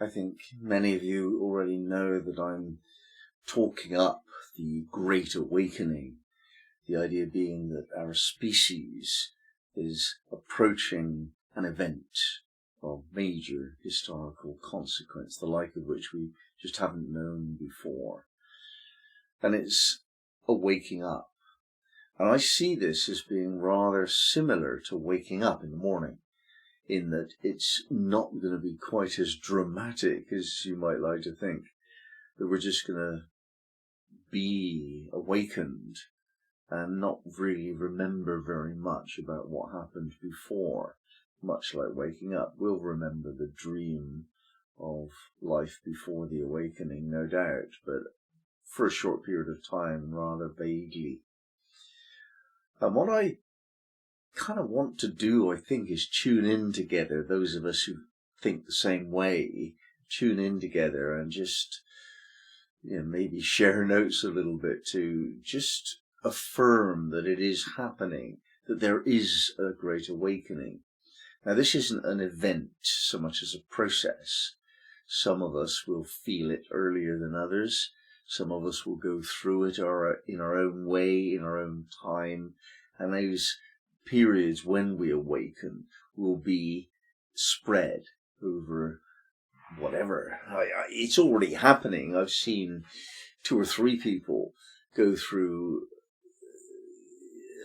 I think many of you already know that I'm talking up the Great Awakening, the idea being that our species is approaching an event of major historical consequence, the like of which we just haven't known before. And it's a waking up. And I see this as being rather similar to waking up in the morning, in that it's not going to be quite as dramatic as you might like to think, that we're just going to be awakened and not really remember very much about what happened before. Much like waking up, we'll remember the dream of life before the awakening, no doubt, but for a short period of time, rather vaguely. And what I kind of want to do, I think, is tune in together, those of us who think the same way, tune in together and just, maybe share notes a little bit to just affirm that it is happening, that there is a great awakening. Now, this isn't an event so much as a process. Some of us will feel it earlier than others. Some of us will go through it in our own way, in our own time. And those periods when we awaken will be spread over whatever. It's already happening. I've seen 2 or 3 people go through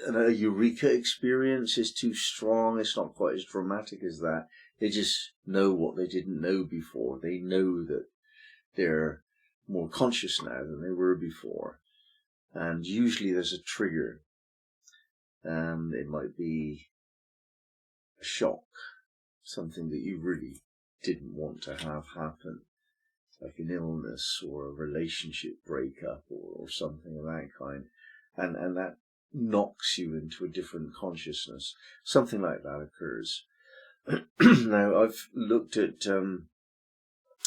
a eureka experience. Is too strong. It's not quite as dramatic as that. They just know what they didn't know before. They know that they're more conscious now than they were before. And usually there's a trigger. It might be a shock, something that you really didn't want to have happen, like an illness or a relationship breakup or something of that kind. And that knocks you into a different consciousness. Something like that occurs. Now, I've looked at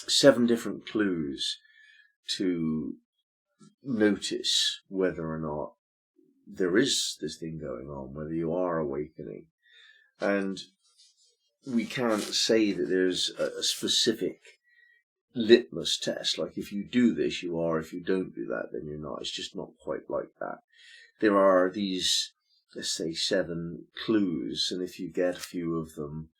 7 different clues to notice whether or not there is this thing going on, whether you are awakening. And we can't say that there's a specific litmus test, like if you do this, you are, if you don't do that, then you're not. It's just not quite like that. There are these, let's say, 7 clues, and if you get a few of them,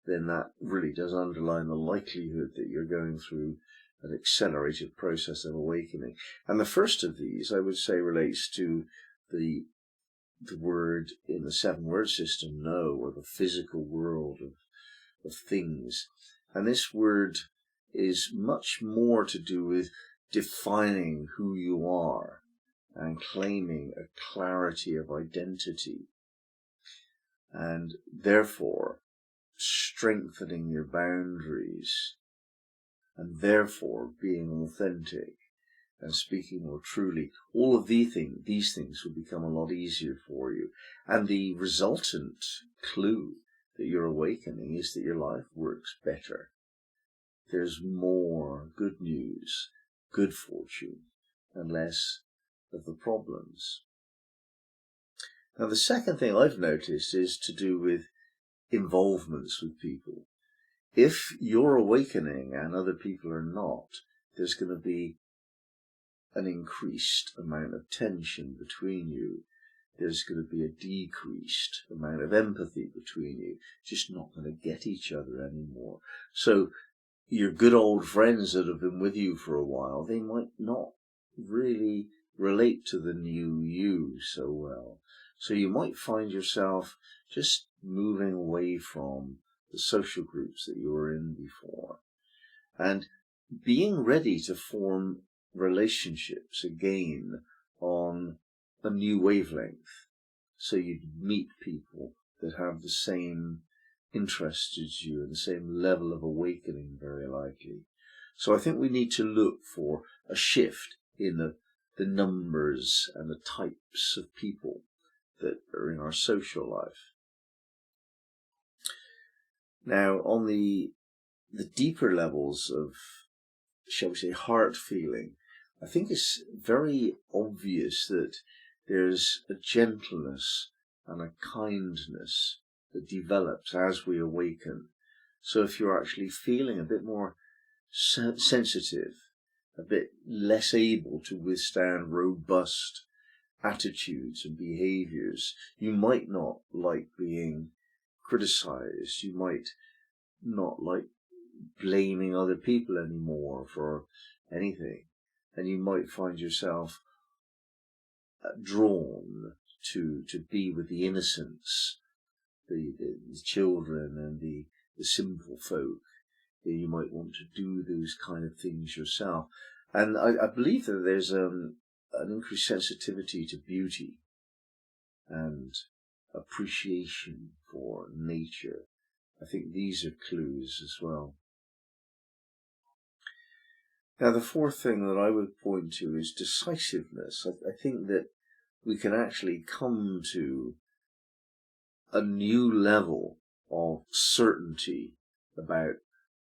then that really does underline the likelihood that you're going through an accelerated process of awakening. And the first of these, I would say, relates to the word in the 7-word system, know, or the physical world of things. And this word is much more to do with defining who you are and claiming a clarity of identity, and therefore strengthening your boundaries, and therefore being authentic and speaking more truly. All of these things will become a lot easier for you. And the resultant clue that you're awakening is that your life works better. There's more good news, good fortune, and less of the problems. Now, the second thing I've noticed is to do with involvements with people. If you're awakening and other people are not, there's going to be an increased amount of tension between you. There's going to be a decreased amount of empathy between you. Just not going to get each other anymore. So your good old friends that have been with you for a while, they might not really relate to the new you so well. So you might find yourself just moving away from the social groups that you were in before, and being ready to form relationships again on a new wavelength. So you'd meet people that have the same interests as you and the same level of awakening, very likely. So I think we need to look for a shift in the numbers and the types of people that are in our social life. Now, on the deeper levels of, shall we say, heart feeling, I think it's very obvious that there's a gentleness and a kindness that develops as we awaken. So if you're actually feeling a bit more sensitive, a bit less able to withstand robust attitudes and behaviors. You might not like being criticized. You might not like blaming other people anymore for anything. And you might find yourself drawn to be with the innocents, the children and the simple folk. You might want to do those kind of things yourself. And I believe that there's an increased sensitivity to beauty and appreciation for nature. I think these are clues as well. Now, the fourth thing that I would point to is decisiveness. I think that we can actually come to a new level of certainty about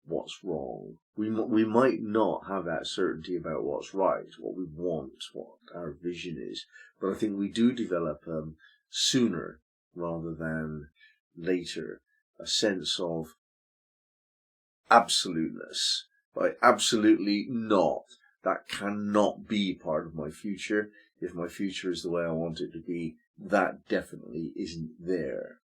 what's wrong. We might not have that certainty about what's right, what we want, what our vision is, but I think we do develop sooner rather than later a sense of absoluteness. Absolutely not. That cannot be part of my future. If my future is the way I want it to be, that definitely isn't there.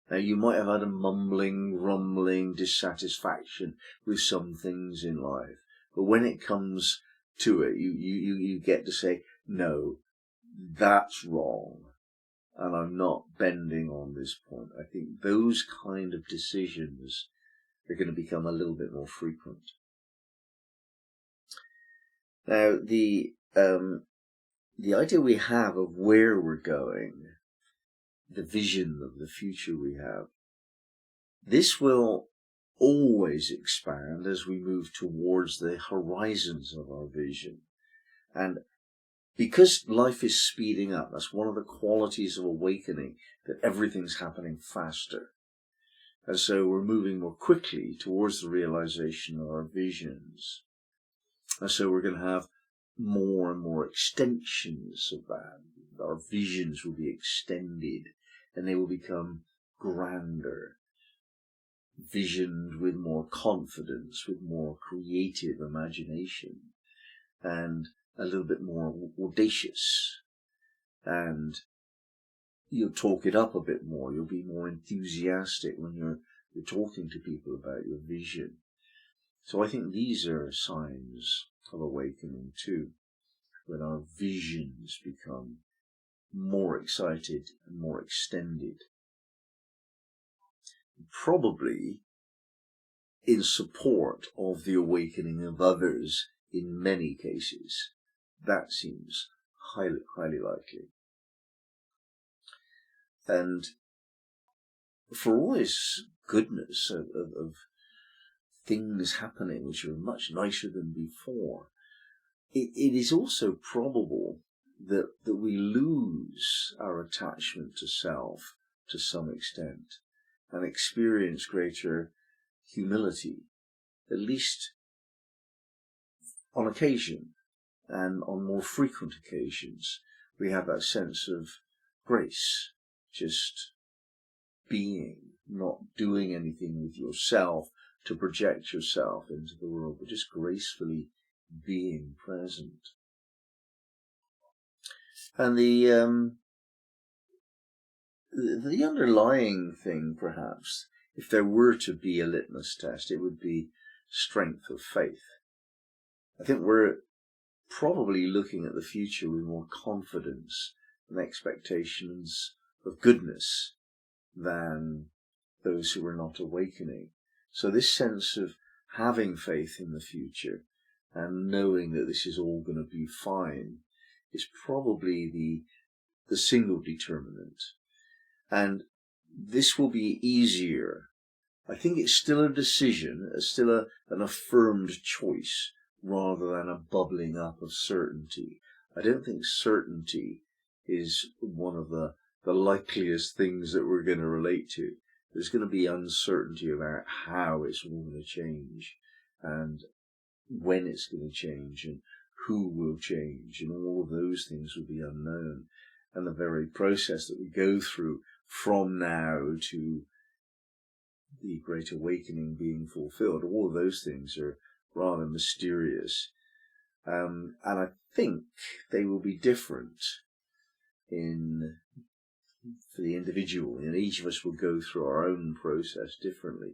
Now, you might have had a mumbling, rumbling dissatisfaction with some things in life, but when it comes to it, you get to say, no, that's wrong, and I'm not bending on this point. I think those kind of decisions are going to become a little bit more frequent. Now, the idea we have of where we're going, the vision of the future we have, this will always expand as we move towards the horizons of our vision. And because life is speeding up, that's one of the qualities of awakening, that everything's happening faster. And so we're moving more quickly towards the realization of our visions. And so we're going to have more and more extensions of that. Our visions will be extended and they will become grander, visioned with more confidence, with more creative imagination, and a little bit more audacious. And you'll talk it up a bit more. You'll be more enthusiastic when you're talking to people about your vision. So I think these are signs of awakening too, when our visions become more excited and more extended. Probably in support of the awakening of others in many cases. That seems highly, highly likely. And for all this goodness of things happening which are much nicer than before, it is also probable that we lose our attachment to self to some extent and experience greater humility, at least on occasion, and on more frequent occasions. We have that sense of grace, just being, not doing anything with yourself to project yourself into the world, but just gracefully being present. And the underlying thing, perhaps, if there were to be a litmus test, it would be strength of faith. I think we're probably looking at the future with more confidence and expectations of goodness than those who are not awakening. So this sense of having faith in the future and knowing that this is all going to be fine is probably the single determinant. And this will be easier. I think it's still a decision, it's still an affirmed choice rather than a bubbling up of certainty. I don't think certainty is one of the likeliest things that we're going to relate to. There's going to be uncertainty about how it's all going to change and when it's going to change and who will change, and all of those things will be unknown. And the very process that we go through from now to the Great Awakening being fulfilled, all of those things are rather mysterious. And I think they will be different for the individual, and each of us will go through our own process differently.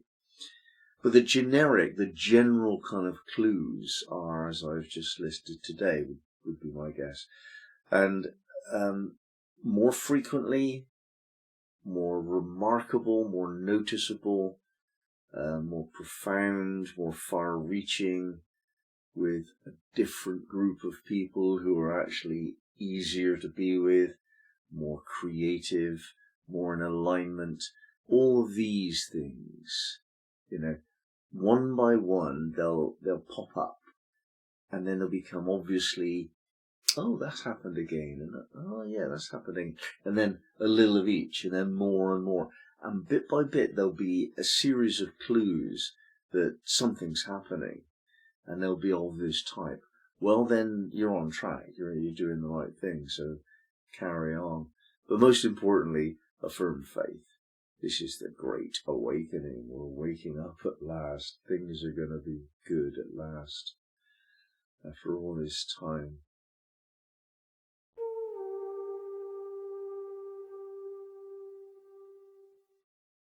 But the general kind of clues are, as I've just listed today, would be my guess. And more frequently, more remarkable, more noticeable, more profound, more far-reaching, with a different group of people who are actually easier to be with, more creative, more in alignment. All of these things, one by one, they'll pop up, and then they'll become obviously, oh, that's happened again, and oh yeah, that's happening, and then a little of each, and then more and more, and bit by bit there'll be a series of clues that something's happening, and they'll be of this type. Well, then you're on track. You're doing the right thing. So carry on. But most importantly, a firm faith. This is the great awakening. We're waking up at last. Things are going to be good at last. After all this time.